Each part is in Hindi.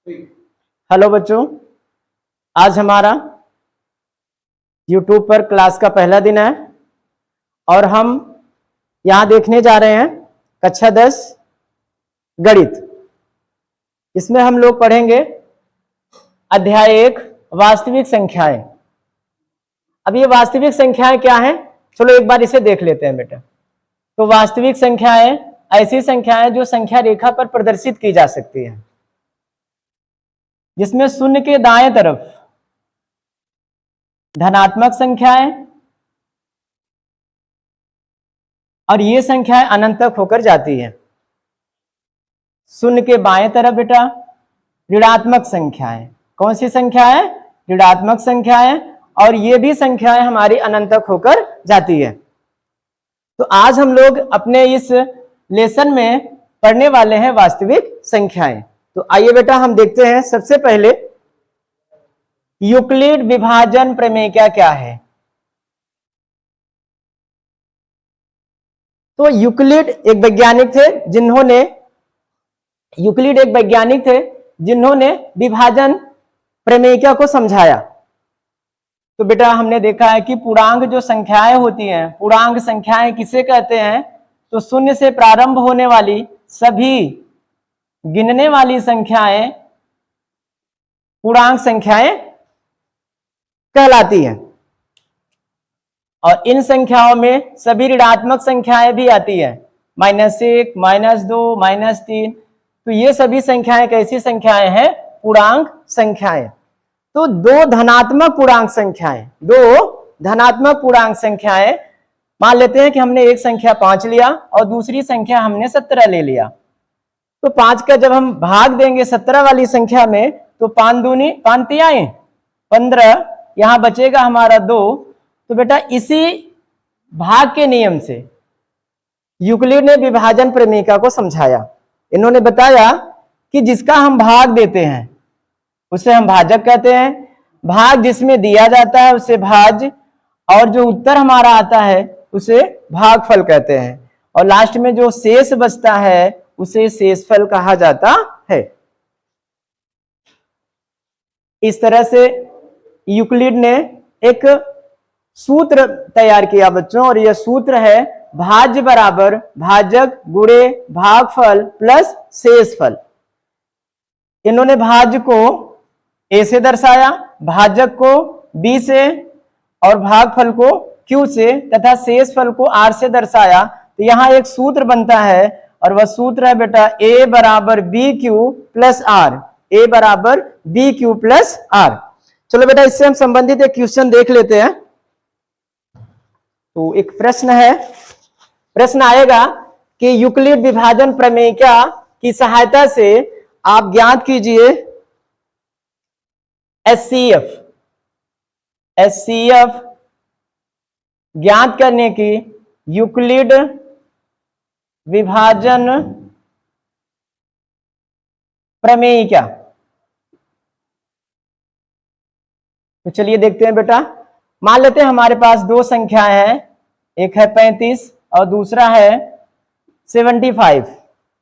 हेलो बच्चों, आज हमारा YouTube पर क्लास का पहला दिन है और हम यहाँ देखने जा रहे हैं कक्षा 10 गणित। इसमें हम लोग पढ़ेंगे अध्याय 1 वास्तविक संख्याएं। अब ये वास्तविक संख्याएं क्या हैं? चलो एक बार इसे देख लेते हैं बेटा। तो वास्तविक संख्याएं ऐसी संख्याएं जो संख्या रेखा पर प्रदर्शित की जा सकती है, जिसमें शून्य के दाएं तरफ धनात्मक संख्याएं और ये संख्याएं अनंत तक होकर जाती है। शून्य के बाएं तरफ बेटा ऋणात्मक संख्याएं। कौन सी संख्याएं? ऋणात्मक संख्याएं। और ये भी संख्याएं हमारी अनंत तक होकर जाती है। तो आज हम लोग अपने इस लेसन में पढ़ने वाले हैं वास्तविक संख्याएं। तो आइए बेटा हम देखते हैं। सबसे पहले यूक्लिड विभाजन प्रमेय क्या है। तो यूक्लिड एक वैज्ञानिक थे जिन्होंने विभाजन प्रमेय को समझाया। तो बेटा हमने देखा है कि पूर्णांक जो संख्याएं होती हैं, पूर्णांक संख्याएं किसे कहते हैं? तो शून्य से प्रारंभ होने वाली सभी गिनने वाली संख्याएं पूर्णांक संख्याएं कहलाती हैं। और इन संख्याओं में सभी ऋणात्मक संख्याएं भी आती है, -1, -2, -3। तो ये सभी संख्याएं कैसी संख्याएं हैं? पूर्णांक संख्याएं। तो दो धनात्मक पूर्णांक संख्याएं मान लेते हैं कि हमने एक संख्या 5 लिया और दूसरी संख्या हमने 17 ले लिया। तो 5 का जब हम भाग देंगे 17 वाली संख्या में तो 5 दूनी 5 तियाएं 15, यहां बचेगा हमारा 2। तो बेटा इसी भाग के नियम से यूक्लिड ने विभाजन प्रमेय को समझाया। इन्होंने बताया कि जिसका हम भाग देते हैं उसे हम भाजक कहते हैं, भाग जिसमें दिया जाता है उसे भाज्य, और जो उत्तर हमारा आता है उसे भागफल कहते हैं, और लास्ट में जो शेष बचता है उसे शेषफल कहा जाता है। इस तरह से यूक्लिड ने एक सूत्र तैयार किया बच्चों, और यह सूत्र है भाज्य बराबर भाजक गुणे भागफल प्लस शेषफल। इन्होंने भाज्य को A से दर्शाया, भाजक को B से और भागफल को Q से तथा शेषफल को R से दर्शाया। तो यहां एक सूत्र बनता है और वह सूत्र है बेटा A बराबर BQ प्लस R। A बराबर BQ प्लस R। चलो बेटा इससे हम संबंधित एक क्वेश्चन देख लेते हैं। तो एक प्रश्न आएगा कि यूक्लिड विभाजन प्रमेय की सहायता से आप ज्ञात कीजिए HCF ज्ञात करने की यूक्लिड विभाजन प्रमेय क्या। तो चलिए देखते हैं बेटा। मान लेते हैं हमारे पास दो संख्याएं हैं, एक है 35 और दूसरा है 75,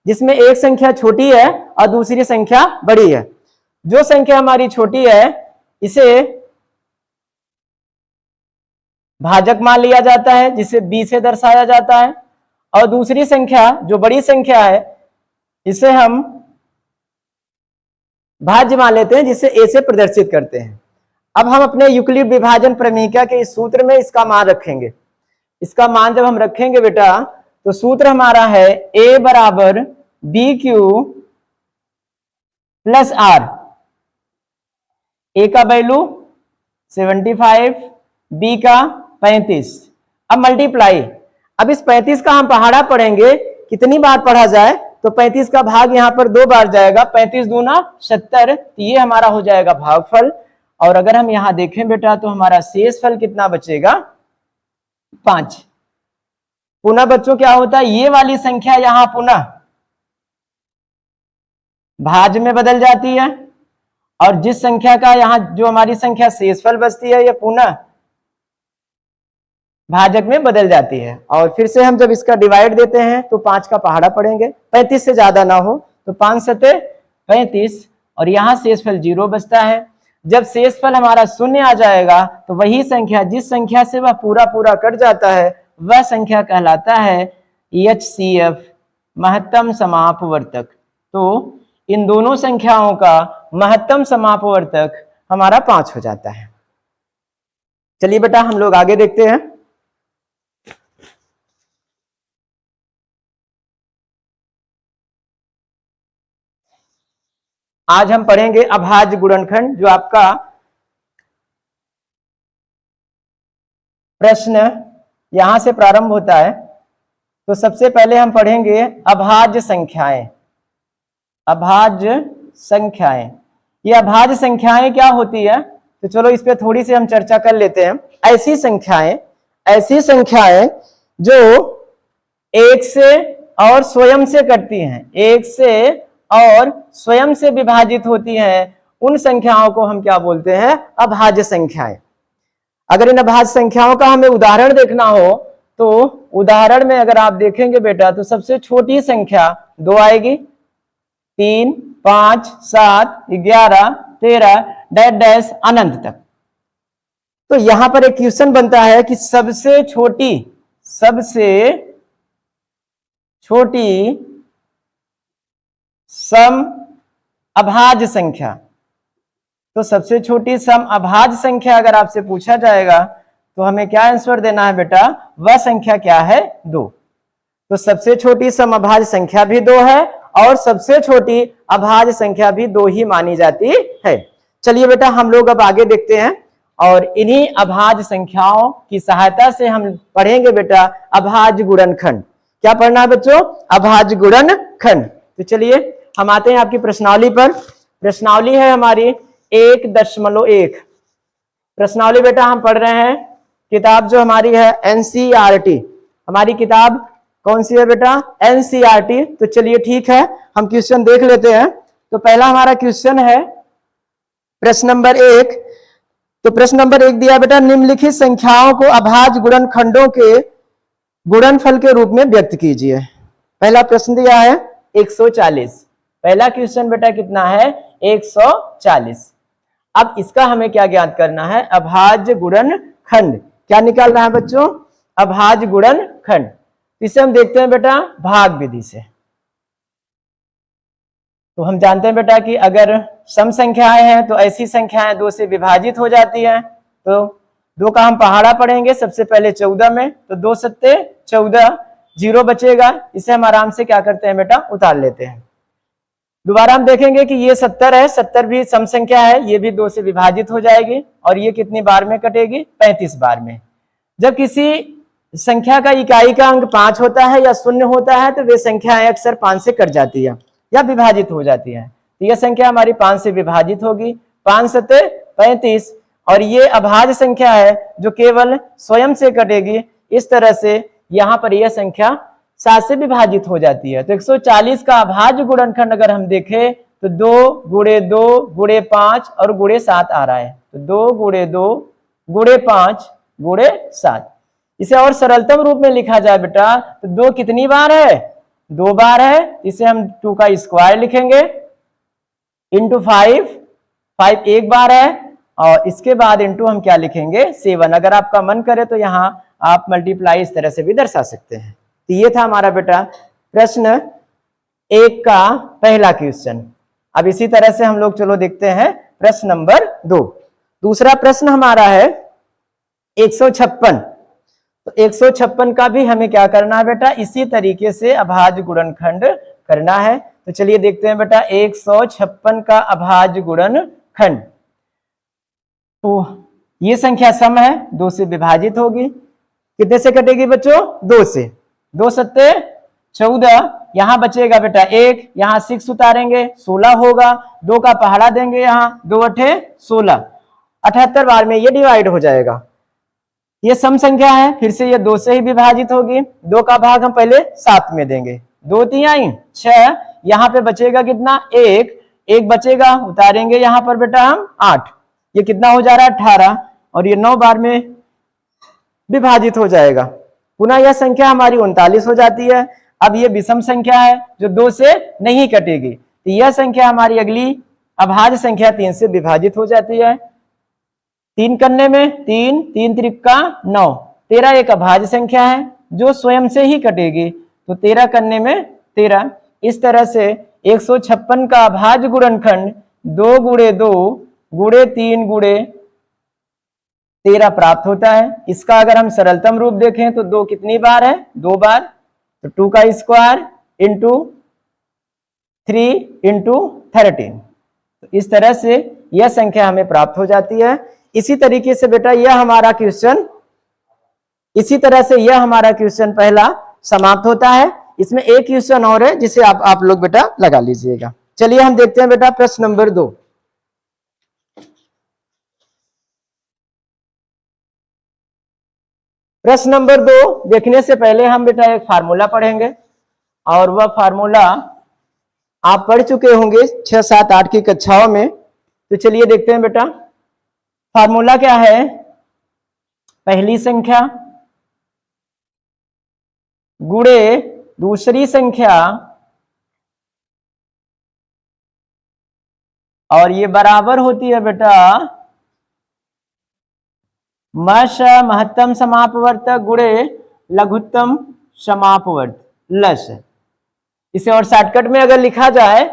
जिसमें एक संख्या छोटी है और दूसरी संख्या बड़ी है। जो संख्या हमारी छोटी है इसे भाजक मान लिया जाता है, जिसे B से दर्शाया जाता है, और दूसरी संख्या जो बड़ी संख्या है इसे हम भाज्य मान लेते हैं, जिसे A से प्रदर्शित करते हैं। अब हम अपने यूक्लिड विभाजन प्रमेय के इस सूत्र में इसका मान रखेंगे। इसका मान जब हम रखेंगे बेटा तो सूत्र हमारा है A बराबर BQ प्लस R। A का वैल्यू 75, B का 35। अब मल्टीप्लाई। अब इस 35 का हम पहाड़ा पढ़ेंगे, कितनी बार पढ़ा जाए तो 35 का भाग यहाँ पर 2 बार जाएगा, 35 दूना 70। तो ये हमारा हो जाएगा भागफल। और अगर हम यहां देखें बेटा तो हमारा शेषफल कितना बचेगा? 5। पुनः बच्चों क्या होता है, ये वाली संख्या यहां पुनः भाज्य में बदल जाती है, और जिस संख्या का यहां जो हमारी संख्या शेषफल बचती है यह पुनः भाजक में बदल जाती है। और फिर से हम जब इसका डिवाइड देते हैं तो 5 का पहाड़ा पढ़ेंगे, 35 से ज्यादा ना हो, तो 5 सते 35, और यहाँ शेषफल 0 बचता है। जब शेषफल हमारा शून्य आ जाएगा तो वही संख्या जिस संख्या से वह पूरा पूरा कट जाता है वह संख्या कहलाता है HCF, महत्तम समापवर्तक। तो इन दोनों संख्याओं का महत्तम समापवर्तक हमारा 5 हो जाता है। चलिए बेटा हम लोग आगे देखते हैं। आज हम पढ़ेंगे अभाज्य गुणनखंड, जो आपका प्रश्न यहां से प्रारंभ होता है। तो सबसे पहले हम पढ़ेंगे अभाज्य संख्याएं। अभाज्य संख्याएं, ये अभाज्य संख्याएं क्या होती है? तो चलो इस पे थोड़ी सी हम चर्चा कर लेते हैं। ऐसी संख्याएं जो एक से और स्वयं से कटती हैं, एक से और स्वयं से विभाजित होती हैं, उन संख्याओं को हम क्या बोलते हैं? अभाज्य संख्याएं। अगर इन अभाज्य संख्याओं का हमें उदाहरण देखना हो तो उदाहरण में अगर आप देखेंगे बेटा तो सबसे छोटी संख्या 2 आएगी, 3, 5, 7, 11, 13 डैश डैश अनंत तक। तो यहां पर एक क्वेश्चन बनता है कि सबसे छोटी सम अभाज्य संख्या। तो सबसे छोटी सम अभाज्य संख्या अगर आपसे पूछा जाएगा तो हमें क्या आंसर देना है बेटा? वह संख्या क्या है? 2। तो सबसे छोटी सम अभाज्य संख्या भी 2 है और सबसे छोटी अभाज्य संख्या भी 2 ही मानी जाती है। चलिए बेटा हम लोग अब आगे देखते हैं और इन्हीं अभाज्य संख्याओं की सहायता से हम पढ़ेंगे बेटा अभाज्य गुणनखंड। क्या पढ़ना है बच्चों? अभाज्य गुणनखंड। तो चलिए हम आते हैं आपकी प्रश्नावली पर। प्रश्नावली है हमारी 1.1। प्रश्नावली बेटा हम पढ़ रहे हैं, किताब जो हमारी है NCERT। हमारी किताब कौन सी है बेटा? NCERT। तो चलिए ठीक है हम क्वेश्चन देख लेते हैं। तो पहला हमारा क्वेश्चन है प्रश्न नंबर 1। तो प्रश्न नंबर 1 दिया बेटा, निम्नलिखित संख्याओं को अभाज्य गुणनखंडों के गुणनफल के रूप में व्यक्त कीजिए। पहला प्रश्न दिया है 140। पहला क्वेश्चन बेटा कितना है? 140। अब इसका हमें क्या ज्ञात करना है? अभाज्य गुणनखंड। क्या निकालना है बच्चों? अभाज्य गुणनखंड। इसे हम देखते हैं बेटा भाग विधि से। तो हम जानते हैं बेटा कि अगर सम संख्याएं हैं तो ऐसी संख्याएं 2 से विभाजित हो जाती हैं। तो 2 का हम पहाड़ा पढ़ेंगे सबसे पहले 14 में। तो 2 सत्ते 14, 0 बचेगा। इसे हम आराम से क्या करते हैं बेटा? उतार लेते हैं। दोबारा हम देखेंगे कि ये 70 है, 70 भी सम संख्या है, ये भी 2 से विभाजित हो जाएगी और ये कितनी बार में कटेगी? 35 बार में। जब किसी संख्या का इकाई का अंक 5 होता है या 0 होता है तो वे संख्याएं अक्सर 5 से कट जाती है या विभाजित हो जाती है। तो यह संख्या हमारी 5 से विभाजित होगी। 5 सत्ते 35 और ये अभाज्य संख्या है जो केवल स्वयं से कटेगी। इस तरह से यहाँ पर यह संख्या 7 से विभाजित हो जाती है। तो 140 का अभाज्य गुणनखंड अगर हम देखें तो 2 गुणे 2 गुणे 5 और गुणे 7 आ रहा है। तो 2 गुणे 2 गुणे 5 गुणे 7। इसे और सरलतम रूप में लिखा जाए बेटा तो 2 कितनी बार है? 2 बार है। इसे हम 2 का स्क्वायर लिखेंगे इंटू 5। 5 एक बार है और इसके बाद इंटू हम क्या लिखेंगे? 7। अगर आपका मन करे तो यहाँ आप मल्टीप्लाई इस तरह से भी दर्शा सकते हैं। तो ये था हमारा बेटा प्रश्न 1 का पहला क्वेश्चन। अब इसी तरह से हम लोग चलो देखते हैं प्रश्न नंबर 2। दूसरा प्रश्न हमारा है 156। तो 156 का भी हमें क्या करना है बेटा? इसी तरीके से अभाज्य गुणनखंड करना है। तो चलिए देखते हैं बेटा 156 का अभाज्य गुणनखंड। तो ये संख्या सम है, 2 से विभाजित होगी। कितने से कटेगी बच्चों? 2 से। 2 सत्ते 14, यहां बचेगा बेटा 1, यहां 6 उतारेंगे 16 होगा। 2 का पहाड़ा देंगे, यहाँ 2 अठे 16, 78 बार में ये डिवाइड हो जाएगा। ये सम संख्या है, फिर से ये 2 से ही विभाजित होगी। 2 का भाग हम पहले 7 में देंगे। 2 तिहाई 6, यहाँ पे बचेगा कितना? 1 बचेगा, उतारेंगे यहाँ पर बेटा हम 8। ये कितना हो जा रहा है? 18 और ये 9 बार में विभाजित हो जाएगा। पुनः यह संख्या हमारी 39 हो जाती है। अब ये विषम संख्या है जो 2 से नहीं कटेगी। तो यह संख्या हमारी अगली अभाज्य संख्या 3 से विभाजित हो जाती है। 3 करने में 3, 3 त्रिका 9, 13 एक अभाज्य संख्या है जो स्वयं से ही कटेगी, तो 13 करने में 13। इस तरह से 156 का अभाज्य गुणनखंड 2 गुणे 2 गुणे 3 गुणे 13 प्राप्त होता है। इसका अगर हम सरलतम रूप देखें तो 2 कितनी बार है, 2 बार, तो 2 का स्क्वायर इंटू 3 इंटू 13। तो इस तरह से यह संख्या हमें प्राप्त हो जाती है। इसी तरीके से बेटा यह हमारा क्वेश्चन, इसी तरह से यह हमारा क्वेश्चन पहला समाप्त होता है। इसमें एक क्वेश्चन और है जिसे आप लोग बेटा लगा लीजिएगा। चलिए हम देखते हैं बेटा प्रश्न नंबर 2। प्रश्न नंबर 2 देखने से पहले हम बेटा एक फार्मूला पढ़ेंगे, और वह फार्मूला आप पढ़ चुके होंगे 6, 7, 8 की कक्षाओं में। तो चलिए देखते हैं बेटा फार्मूला क्या है। पहली संख्या गुणे दूसरी संख्या, और ये बराबर होती है बेटा महत्तम समापवर्त गुणे लघुत्तम समापवर्त लस। इसे और शॉर्टकट में अगर लिखा जाए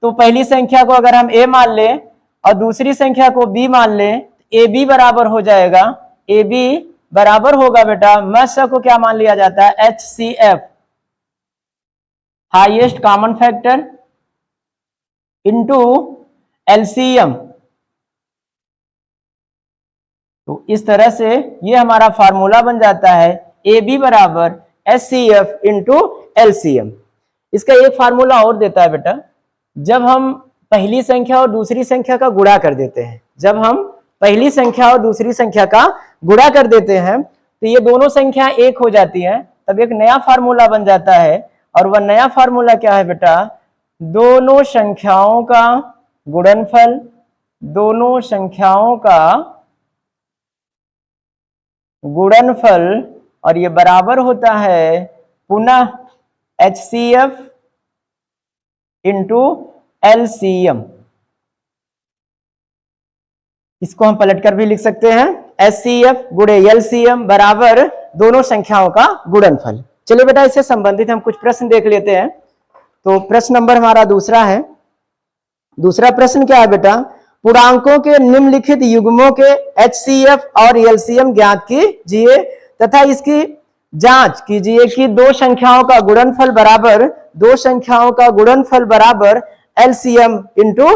तो पहली संख्या को अगर हम a मान लें और दूसरी संख्या को b मान लें, ए बी बराबर हो जाएगा, ए बी बराबर होगा बेटा मस को क्या मान लिया जाता है, HCF highest common factor into LCM। तो इस तरह से ये हमारा फार्मूला बन जाता है ए बी बराबर HCF इंटू LCM। इसका एक फार्मूला और देता है बेटा, जब हम पहली संख्या और दूसरी संख्या का गुणा कर देते हैं, जब हम पहली संख्या और दूसरी संख्या का गुणा कर देते हैं तो ये दोनों संख्या एक हो जाती हैं, तब एक नया फार्मूला बन जाता है। और वह नया फार्मूला क्या है बेटा, दोनों संख्याओं का गुणनफल, दोनों संख्याओं का गुणनफल, और ये बराबर होता है पुनः HCF इंटू LCM। इसको हम पलटकर भी लिख सकते हैं, HCF गुणे LCM बराबर दोनों संख्याओं का गुणनफल। चलिए बेटा इससे संबंधित हम कुछ प्रश्न देख लेते हैं। तो प्रश्न नंबर हमारा दूसरा है। दूसरा प्रश्न क्या है बेटा, पूर्णांकों के निम्नलिखित युग्मों के HCF और LCM ज्ञात कीजिए तथा इसकी जांच कीजिए कि दो संख्याओं का गुणनफल बराबर, दो संख्याओं का गुणनफल बराबर LCM इंटू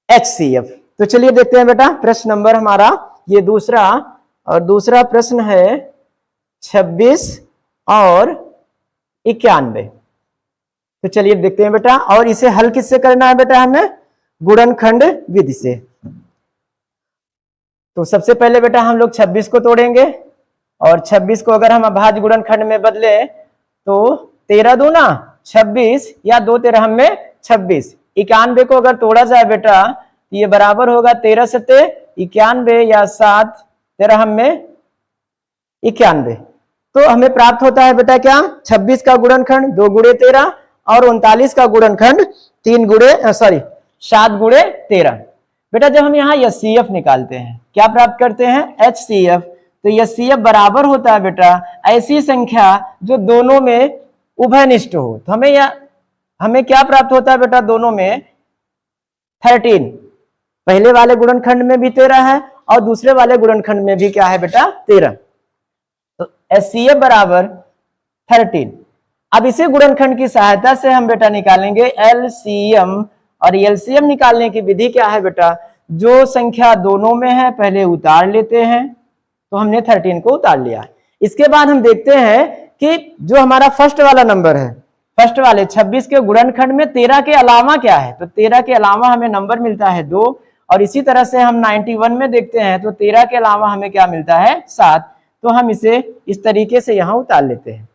HCF। तो चलिए देखते हैं बेटा प्रश्न नंबर हमारा ये दूसरा, और दूसरा प्रश्न है 26 और 91। तो चलिए देखते हैं बेटा, और इसे हल किससे करना है बेटा, हमें गुणनखंड विधि से। तो सबसे पहले बेटा हम लोग 26 को तोड़ेंगे, और 26 को अगर हम अभाज्य गुणनखंड में बदले तो 13 दूना 26 या 2 13 में 26। 91 को अगर तोड़ा जाए बेटा तो ये बराबर होगा 13 सत्ते 91 या 7 13 में 91। तो हमें प्राप्त होता है बेटा क्या, 26 का गुणनखंड 2 गुणे 13 और 39 का गुणनखंड 7 गुणे 13। बेटा जब हम यहाँ HCF निकालते हैं क्या प्राप्त करते हैं, HCF। तो HCF बराबर होता है बेटा ऐसी संख्या जो दोनों में उभयनिष्ठ हो। तो हमें क्या प्राप्त होता है बेटा, दोनों में 13, पहले वाले गुणनखंड में भी 13 है और दूसरे वाले गुणनखंड में भी क्या है बेटा 13। तो HCF बराबर 13। अब इसी गुणनखंड की सहायता से हम बेटा निकालेंगे LCM, और LCM निकालने की विधि क्या है बेटा, जो संख्या दोनों में है पहले उतार लेते हैं। तो हमने 13 को उतार लिया। इसके बाद हम देखते हैं कि जो हमारा फर्स्ट वाला नंबर है, फर्स्ट वाले 26 के गुणनखंड में 13 के अलावा क्या है, तो 13 के अलावा हमें नंबर मिलता है 2। और इसी तरह से हम 91 में देखते हैं तो 13 के अलावा हमें क्या मिलता है 7। तो हम इसे इस तरीके से यहां उतार लेते हैं।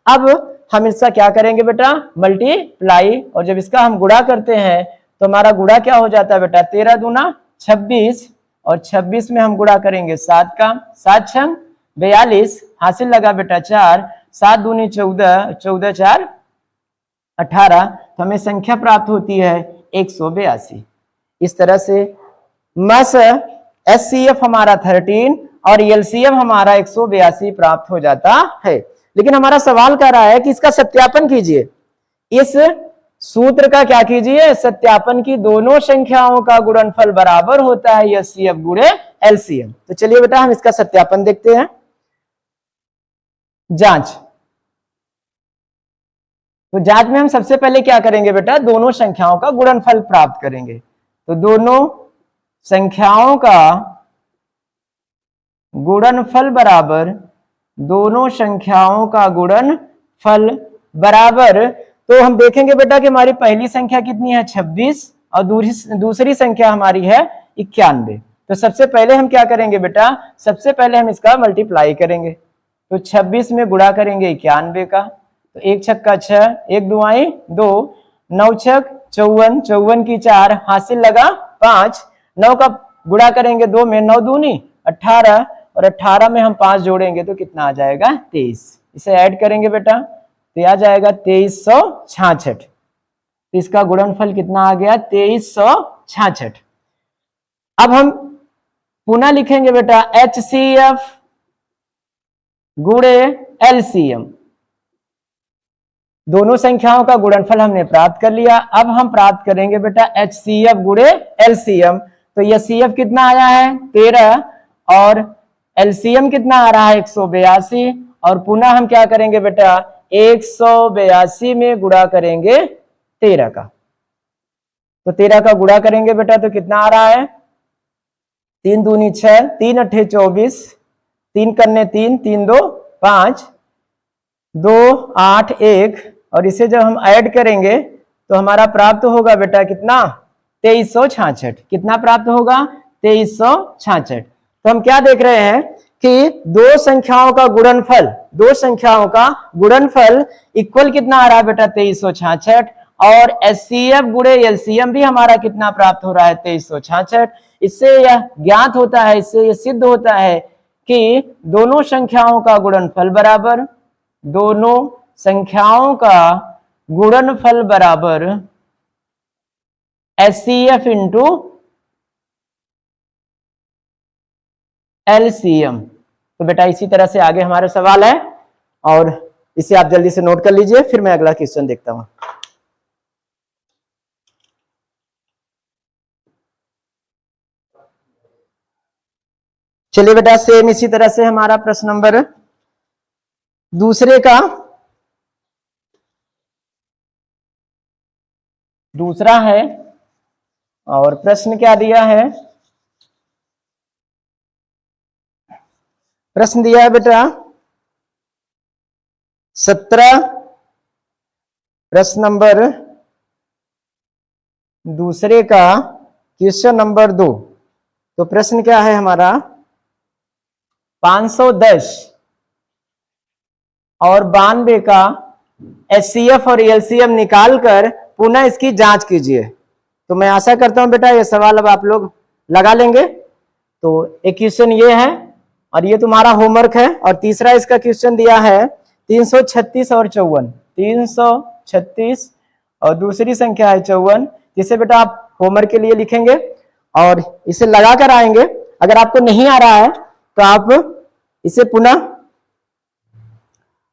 अब हम इसका क्या करेंगे बेटा, मल्टीप्लाई, और जब इसका हम गुणा करते हैं तो हमारा गुणा क्या हो जाता है बेटा, 13 दूना 26, और 26 में हम गुणा करेंगे 7 का, 7 छंग 42, हासिल लगा बेटा 4, 7 दूनी 14, 14 4 18। तो हमें संख्या प्राप्त होती है 182। इस तरह से मस HCF हमारा 13 और LCM हमारा 182 प्राप्त हो जाता है। लेकिन हमारा सवाल कर रहा है कि इसका सत्यापन कीजिए। इस सूत्र का क्या कीजिए, सत्यापन की दोनों संख्याओं का गुणनफल बराबर होता है HCF गुणे LCM। तो चलिए बेटा हम इसका सत्यापन देखते हैं। जांच, तो जांच में हम सबसे पहले क्या करेंगे बेटा, दोनों संख्याओं का गुणनफल प्राप्त करेंगे। तो दोनों संख्याओं का गुणनफल बराबर, दोनों संख्याओं का गुणनफल बराबर, तो हम देखेंगे बेटा कि हमारी पहली संख्या कितनी है 26 और दूसरी संख्या हमारी है 91। तो सबसे पहले हम क्या करेंगे बेटा, सबसे पहले हम इसका मल्टीप्लाई करेंगे। तो 26 में गुणा करेंगे 91 का, तो 1 छक्का 6, 1 दुआई 2, 9 छक 54, 54 की 4, हासिल लगा 5, 9 का गुणा करेंगे 2 में, 9 दूनी 18 और 18 में हम 5 जोड़ेंगे तो कितना आ जाएगा 23। इसे ऐड करेंगे बेटा तो आ जाएगा 2366। तो इसका गुणनफल कितना आ गया 2366। अब हम पुनः लिखेंगे बेटा HCF गुणे LCM। दोनों संख्याओं का गुणनफल हमने प्राप्त कर लिया। अब हम प्राप्त करेंगे बेटा HCF गुणे LCM। तो HCF कितना आया है 13 और LCM कितना आ रहा है 182, और पुनः हम क्या करेंगे बेटा 182 में गुणा करेंगे 13 का। तो 13 का गुणा करेंगे बेटा तो कितना आ रहा है 3 दूनी 6, 3 अट्ठे 24, 3 करने 3, 3 2 5, 2 8 1, और इसे जब हम ऐड करेंगे तो हमारा प्राप्त होगा बेटा कितना 2366। कितना प्राप्त होगा 2366। तो हम क्या देख रहे हैं कि दो संख्याओं का गुणनफल, दो संख्याओं का गुणनफल इक्वल कितना आ रहा है बेटा 2366, और HCF गुणे LCM भी हमारा कितना प्राप्त हो रहा है 2366। इससे यह ज्ञात होता है, इससे यह सिद्ध होता है कि दोनों संख्याओं का गुणनफल बराबर, दोनों संख्याओं का गुणनफल बराबर HCF इंटू LCM। तो बेटा इसी तरह से आगे हमारा सवाल है और इसे आप जल्दी से नोट कर लीजिए, फिर मैं अगला क्वेश्चन देखता हूं। चलिए बेटा सेम इसी तरह से हमारा प्रश्न नंबर दूसरे का दूसरा है, और प्रश्न क्या दिया है, प्रश्न दिया है बेटा 17, प्रश्न नंबर दूसरे का क्वेश्चन नंबर 2। तो प्रश्न क्या है हमारा 510 और 92 का HCF और LCM निकालकर पुनः इसकी जांच कीजिए। तो मैं आशा करता हूं बेटा ये सवाल अब आप लोग लगा लेंगे। तो एक क्वेश्चन ये है और ये तुम्हारा होमवर्क है, और तीसरा इसका क्वेश्चन दिया है 336 और 54, 336 और दूसरी संख्या है 54, जिसे बेटा आप होमवर्क के लिए लिखेंगे और इसे लगा कर आएंगे। अगर आपको नहीं आ रहा है तो आप इसे पुनः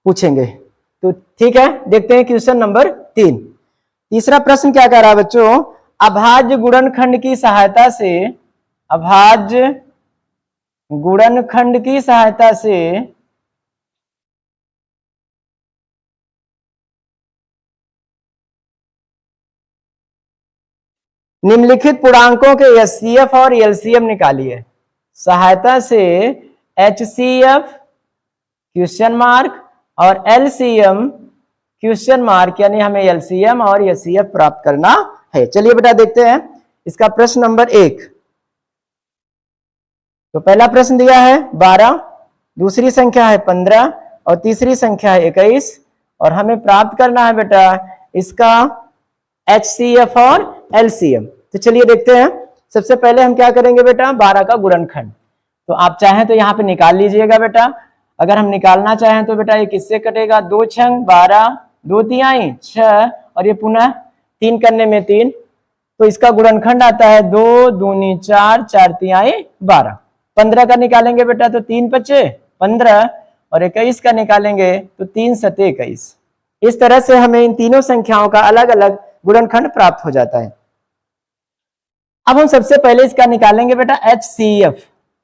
पूछेंगे। तो ठीक है, देखते हैं क्वेश्चन नंबर 3। तीसरा प्रश्न क्या कह रहा है बच्चों, अभाज्य गुणनखंड की सहायता से, अभाज्य गुणनखंड की सहायता से निम्नलिखित पूर्णांकों के HCF और LCM निकालिए। सहायता से HCF क्वेश्चन मार्क और LCM क्वेश्चन मार्क, यानी हमें LCM और HCF प्राप्त करना है। चलिए बेटा देखते हैं इसका प्रश्न नंबर 1। तो पहला प्रश्न दिया है 12, दूसरी संख्या है 15 और तीसरी संख्या है 21, और हमें प्राप्त करना है बेटा इसका HCF और LCM। तो चलिए देखते हैं। सबसे पहले हम क्या करेंगे बेटा 12 का गुणनखंड। तो आप चाहें तो यहाँ पे निकाल लीजिएगा बेटा। अगर हम निकालना चाहें तो बेटा ये किससे कटेगा, 2 छंग 12, 2 तिहाई 6, और ये पुनः 3 करने में 3, तो इसका गुणनखंड आता है 2 दूनी 4, 4 तिहाई 12। 15 का निकालेंगे बेटा तो 3 पचे 15 और 21 का निकालेंगे तो 3 सते 21। इस तरह से हमें इन तीनों संख्याओं का अलग अलग गुणनखंड प्राप्त हो जाता है। अब हम सबसे पहले इसका निकालेंगे बेटा HCF,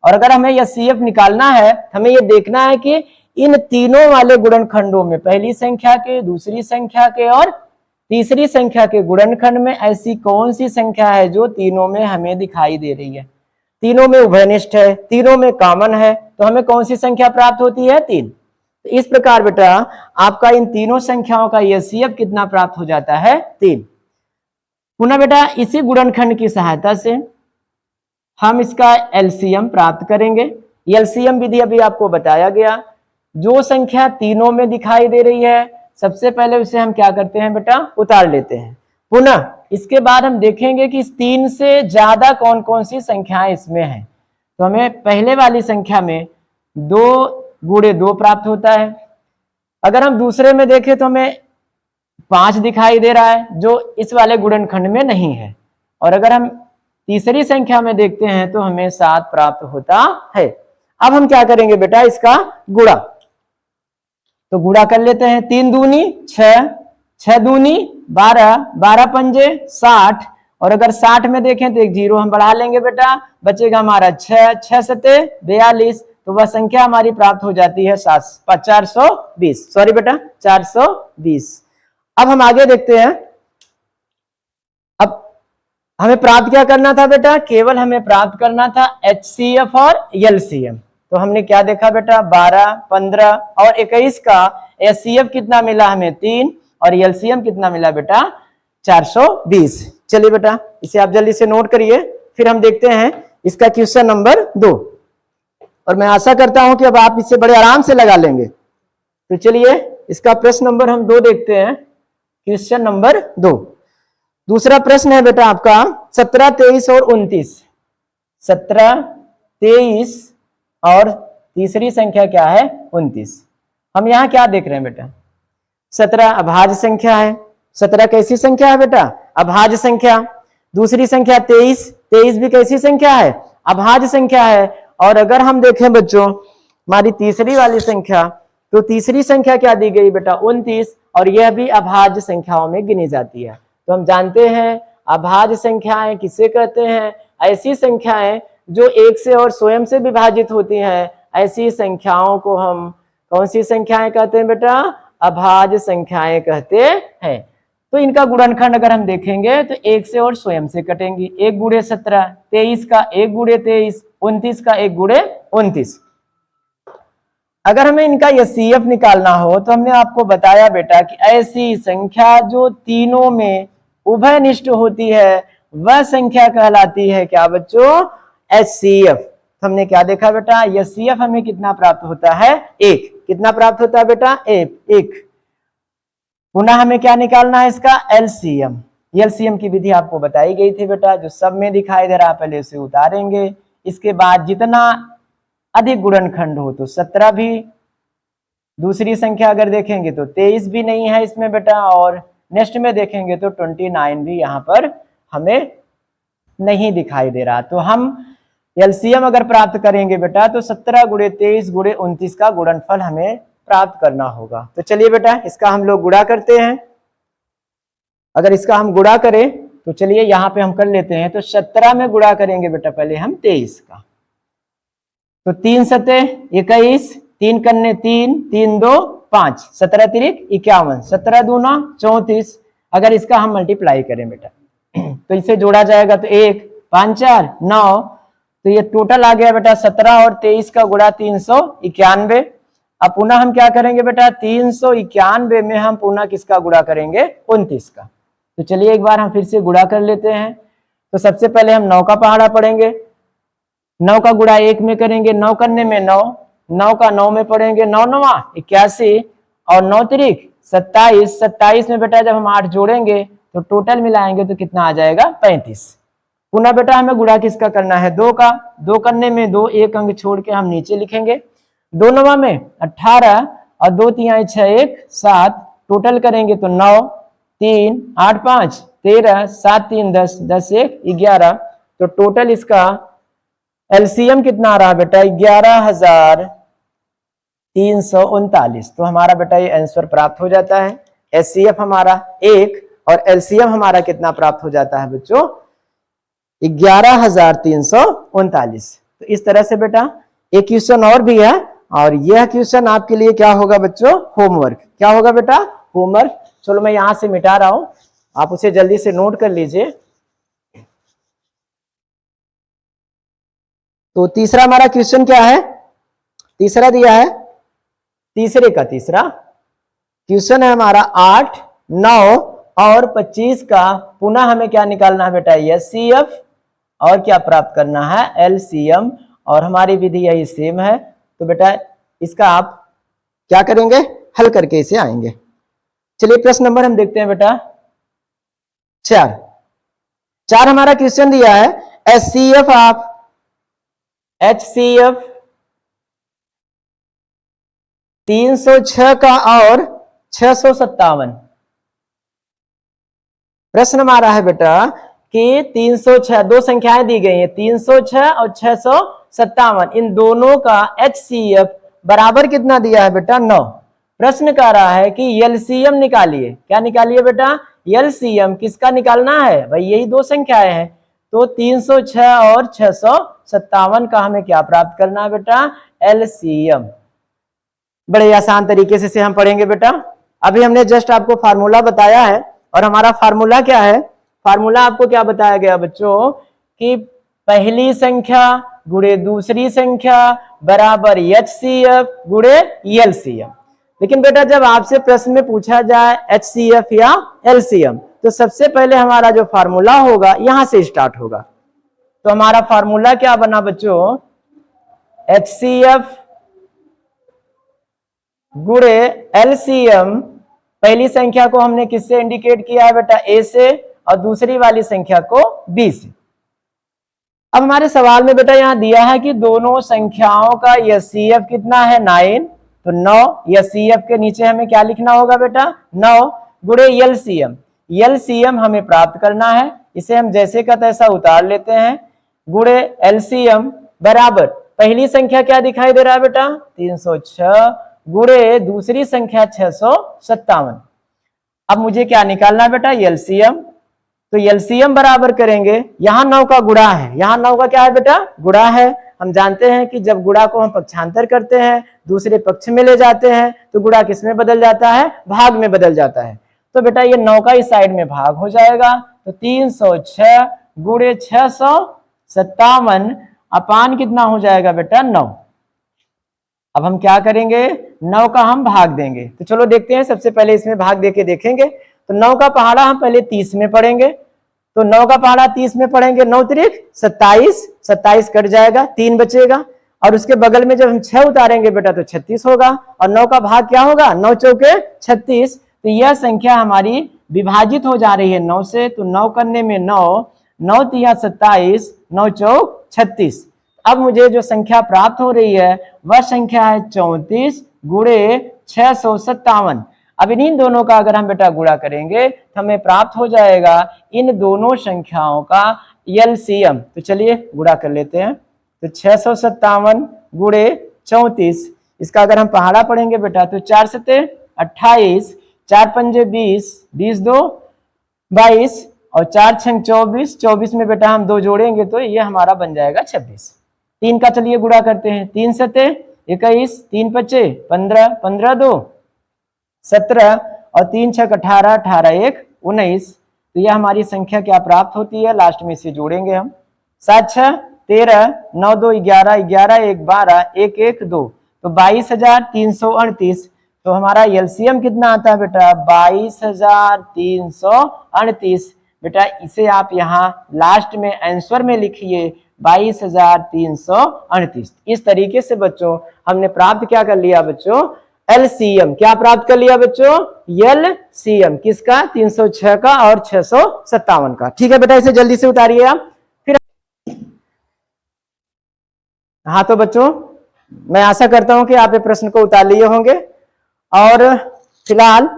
और अगर हमें HCF निकालना है हमें ये देखना है कि इन तीनों वाले गुणनखंडों में, पहली संख्या के, दूसरी संख्या के और तीसरी संख्या के गुणनखंड में ऐसी कौन सी संख्या है जो तीनों में हमें दिखाई दे रही है, तीनों में उभयनिष्ठ है, तीनों में कॉमन है, तो हमें कौन सी संख्या प्राप्त होती है 3। तो इस प्रकार बेटा आपका इन तीनों संख्याओं का HCF कितना प्राप्त हो जाता है 3। पुनः बेटा इसी गुणनखंड की सहायता से हम इसका LCM प्राप्त करेंगे। LCM विधि अभी आपको बताया गया। जो संख्या तीनों में दिखाई दे रही है सबसे पहले उसे हम क्या करते हैं बेटा, उतार लेते हैं। पुनः इसके बाद हम देखेंगे कि इस 3 से ज्यादा कौन कौन सी संख्याएं इसमें हैं। तो हमें पहले वाली संख्या में 2 गुणे 2 प्राप्त होता है। अगर हम दूसरे में देखें तो हमें 5 दिखाई दे रहा है जो इस वाले गुणनखंड में नहीं है, और अगर हम तीसरी संख्या में देखते हैं तो हमें 7 प्राप्त होता है। अब हम क्या करेंगे बेटा, इसका गुणा, तो गुणा कर लेते हैं। 3 दूनी 6, 6 दूनी 12, 12 पंजे 60, और अगर 60 में देखें तो एक 0 हम बढ़ा लेंगे बेटा, बचेगा हमारा 6, 6 सते 42, तो वह संख्या हमारी प्राप्त हो जाती है 420। सॉरी बेटा 420। अब हम आगे देखते हैं। अब हमें प्राप्त क्या करना था बेटा, केवल हमें प्राप्त करना था HCF और LCM। तो हमने क्या देखा बेटा, 12, 15 और 21 का HCF कितना मिला हमें 3, और LCM कितना मिला बेटा 420। चलिए बेटा इसे आप जल्दी से नोट करिए, फिर हम देखते हैं इसका क्वेश्चन नंबर 2, और मैं आशा करता हूं कि अब आप इसे बड़े आराम से लगा लेंगे। तो चलिए इसका प्रश्न नंबर हम 2 देखते हैं। क्वेश्चन नंबर 2, दूसरा प्रश्न है बेटा आपका 17, 23 और 29। 17, 23 और तीसरी संख्या क्या है 29। हम यहां क्या देख रहे हैं बेटा, 17 अभाज्य संख्या है। 17 कैसी संख्या है बेटा, अभाज्य संख्या। दूसरी संख्या 23, 23 भी कैसी संख्या है, अभाज्य संख्या है। और अगर हम देखें बच्चों हमारी तीसरी वाली संख्या, तो तीसरी संख्या क्या दी गई बेटा 29, और यह भी अभाज्य संख्याओं में गिनी जाती है। तो हम जानते हैं अभाज्य संख्याएं किसे कहते हैं, ऐसी संख्याएं जो एक से और स्वयं से विभाजित होती हैं, ऐसी संख्याओं को हम कौन सी संख्याएं कहते हैं बेटा, अभाज्य संख्याएं कहते हैं। तो इनका गुणनखंड अगर हम देखेंगे तो एक से और स्वयं से कटेंगी। 1 गुणे 17, 23 का 1 गुणे 23, 29 का 1 गुणे 29। अगर हमें इनका HCF निकालना हो तो हमने आपको बताया बेटा कि ऐसी संख्या जो तीनों में उभयनिष्ठ होती है वह संख्या कहलाती है क्या बच्चों, HCF। हमने क्या देखा बेटा, HCF हमें कितना प्राप्त होता है 1। कितना प्राप्त होता है बेटा 1। पुनः हमें क्या निकालना है इसका LCM। LCM की विधि आपको बताई गई थी बेटा, जो सब में दिखाई दे रहा पहले उसे उतारेंगे, इसके बाद जितना अधिक गुणनखंड हो, तो 17 भी, दूसरी संख्या अगर देखेंगे तो 23 भी नहीं है इसमें बेटा, और नेक्स्ट में देखेंगे तो 29 भी यहाँ पर हमें नहीं दिखाई दे रहा। तो हम LCM अगर प्राप्त करेंगे बेटा तो 17 गुणे 23 गुणे 29 का गुणनफल हमें प्राप्त करना होगा। तो चलिए बेटा इसका हम लोग गुणा करते हैं। अगर इसका हम गुणा करें तो चलिए यहाँ पे हम कर लेते हैं। तो 17 में गुणा करेंगे बेटा पहले हम 23 का, तो 3 सते 21, 3 कन्ने 3, 3 2 5, 17 तिरिक 51, 17 दूना 34। अगर इसका हम मल्टीप्लाई करें बेटा तो इसे जोड़ा जाएगा तो 1 5 4 9, तो ये टोटल आ गया बेटा 17 और 23 का गुणा 391। अब पुनः हम क्या करेंगे बेटा, 391 में हम पुनः किसका गुणा करेंगे 29 का। तो चलिए एक बार हम फिर से गुणा कर लेते हैं। तो सबसे पहले हम 9 का पहाड़ा पढ़ेंगे, 9 का गुणा 1 में करेंगे, 9 करने में 9, 9 का 9 में पढ़ेंगे, 9 9 81 और 9 तिरिक 27, 27 में बेटा जब हम 8 जोड़ेंगे तो टोटल मिलाएंगे तो कितना आ जाएगा 35। पुनः बेटा हमें गुणा किसका करना है 2 का, 2 करने में 2 एक अंक छोड़ के हम नीचे लिखेंगे, 2 9 में 18 और 2 तिहाई 6 1 7, टोटल करेंगे तो 9 3 8 5 13, 7 3 10, 10 1 11। तो टोटल इसका एलसीएम कितना आ रहा बेटा 11,339। तो हमारा बेटा ये आंसर प्राप्त हो जाता है। एचसीएफ हमारा 1 और एलसीएम हमारा कितना प्राप्त हो जाता है बच्चों 11,339। तो इस तरह से बेटा एक क्वेश्चन और भी है, और यह क्वेश्चन आपके लिए क्या होगा बच्चों होमवर्क। क्या होगा बेटा होमवर्क। चलो मैं यहां से मिटा रहा हूं, आप उसे जल्दी से नोट कर लीजिए। तो तीसरा हमारा क्वेश्चन क्या है, तीसरा दिया है, तीसरे का तीसरा क्वेश्चन है हमारा 8, 9 और 25 का पुनः हमें क्या निकालना है बेटा एचसीएफ और क्या प्राप्त करना है एलसीएम, और हमारी विधि यही सेम है। तो बेटा इसका आप क्या करेंगे हल करके इसे आएंगे। चलिए प्रश्न नंबर हम देखते हैं बेटा 4 हमारा क्वेश्चन दिया है एचसीएफ ऑफ HCF 306 का और 657। प्रश्न हमारा है बेटा कि 306 दो संख्याएं दी गई हैं 306 और 657, इन दोनों का HCF बराबर कितना दिया है बेटा 9। प्रश्न कह रहा है कि एलसीएम निकालिए। क्या निकालिए बेटा एलसीएम, किसका निकालना है भाई यही दो संख्याएं हैं। तो 306 और 657 का हमें क्या प्राप्त करना है बेटा एलसीएम। बड़े आसान तरीके से हम पढ़ेंगे बेटा। अभी हमने जस्ट आपको फार्मूला बताया है, और हमारा फार्मूला क्या है, फार्मूला आपको क्या बताया गया बच्चों कि पहली संख्या गुणे दूसरी संख्या बराबर एचसीएफ गुणे एलसीएम। लेकिन बेटा जब आपसे प्रश्न में पूछा जाए एचसीएफ या एलसीएम, तो सबसे पहले हमारा जो फार्मूला होगा यहां से स्टार्ट होगा। तो हमारा फार्मूला क्या बना बच्चों एचसीएफ गुणे एलसीएम। पहली संख्या को हमने किससे इंडिकेट किया है बेटा ए से, और दूसरी वाली संख्या को बी से। अब हमारे सवाल में बेटा यहां दिया है कि दोनों संख्याओं का एचसीएफ कितना है 9, तो 9 एचसीएफ के नीचे हमें क्या लिखना होगा बेटा 9 गुणे एलसीएम। एलसीएम हमें प्राप्त करना है, इसे हम जैसे का तैसा उतार लेते हैं, गुणे एलसीएम बराबर पहली संख्या क्या दिखाई दे रहा है बेटा 306 गुणे दूसरी संख्या 657। अब मुझे क्या निकालना है बेटा एलसीएम। तो एलसीएम बराबर करेंगे, यहां 9 का गुणा है, यहां 9 का क्या है बेटा गुणा है। हम जानते हैं कि जब गुणा को हम पक्षांतर करते हैं दूसरे पक्ष में ले जाते हैं तो गुणा किस में बदल जाता है भाग में बदल जाता है। तो बेटा ये 9 का इस साइड में भाग हो जाएगा, तो 306 गुणे 657 अपान कितना हो जाएगा बेटा 9। अब हम क्या करेंगे 9 का हम भाग देंगे। तो चलो देखते हैं, सबसे पहले इसमें भाग देके देखेंगे। तो 9 का पहाड़ा हम पहले 30 में पढ़ेंगे, तो 9 का पहाड़ा 30 में पढ़ेंगे, 9 त्रिक 27, 27 कट जाएगा 3 बचेगा, और उसके बगल में जब हम 6 उतारेंगे बेटा तो 36 होगा, और 9 का भाग क्या होगा 9 चौके 36। तो यह संख्या हमारी विभाजित हो जा रही है 9 से, तो 9 करने में 9, 9 तिया 27, 9 चौक 36। अब मुझे जो संख्या प्राप्त हो रही है वह संख्या है 34 गुणे 657। अब इन दोनों का अगर हम बेटा गुणा करेंगे तो हमें प्राप्त हो जाएगा इन दोनों संख्याओं का एलसीएम। तो चलिए गुणा कर लेते हैं। तो 657 गुणे 34, इसका अगर हम पहाड़ा पढ़ेंगे बेटा तो 4 सते 28, 4 पंजे 20, 20 दो 22, और 4 छंग 24, 24 में बेटा हम 2 जोड़ेंगे तो ये हमारा बन जाएगा 26। 3 का चलिए गुणा करते हैं, 3 सते 21, 3 पचे 15, 15 दो 17, और 3 छक 18, 18 1 19। तो यह हमारी संख्या क्या प्राप्त होती है, लास्ट में इसे जोड़ेंगे हम, 7 6 13, 9 2 11, 11 1 12, 1 1 2, तो 22,338। तो हमारा एलसीएम कितना आता है बेटा 22,338। बेटा इसे आप यहाँ लास्ट में आंसर में लिखिए 22,338। इस तरीके से बच्चों हमने प्राप्त क्या कर लिया बच्चों एलसीएम। क्या प्राप्त कर लिया बच्चों एलसीएम किसका 306 का और 657 का। ठीक है बेटा इसे जल्दी से उतारिए आप। फिर हाँ तो बच्चों मैं आशा करता हूं कि आप ये प्रश्न को उतार लिए होंगे। और फिलहाल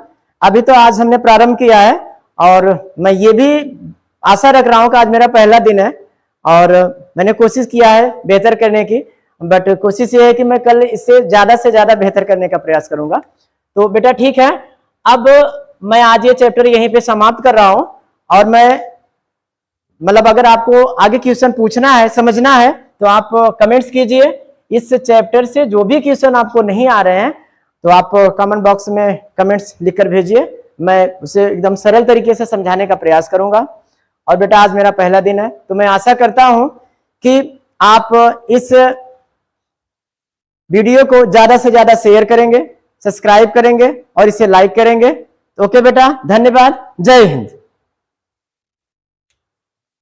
अभी तो आज हमने प्रारंभ किया है, और मैं ये भी आशा रख रहा हूँ कि आज मेरा पहला दिन है और मैंने कोशिश किया है बेहतर करने की, बट कोशिश ये है कि मैं कल इससे से ज्यादा बेहतर करने का प्रयास करूंगा। तो बेटा ठीक है, अब मैं आज ये चैप्टर यहीं पे समाप्त कर रहा हूं और मैं मतलब अगर आपको आगे क्वेश्चन पूछना है, समझना है, तो आप कमेंट्स कीजिए। इस चैप्टर से जो भी क्वेश्चन आपको नहीं आ रहे हैं तो आप कमेंट बॉक्स में कमेंट्स लिखकर भेजिए, मैं उसे एकदम सरल तरीके से समझाने का प्रयास करूंगा। और बेटा आज मेरा पहला दिन है, तो मैं आशा करता हूं कि आप इस वीडियो को ज्यादा से ज्यादा शेयर करेंगे, सब्सक्राइब करेंगे और इसे लाइक करेंगे। तो ओके बेटा, धन्यवाद, जय हिंद।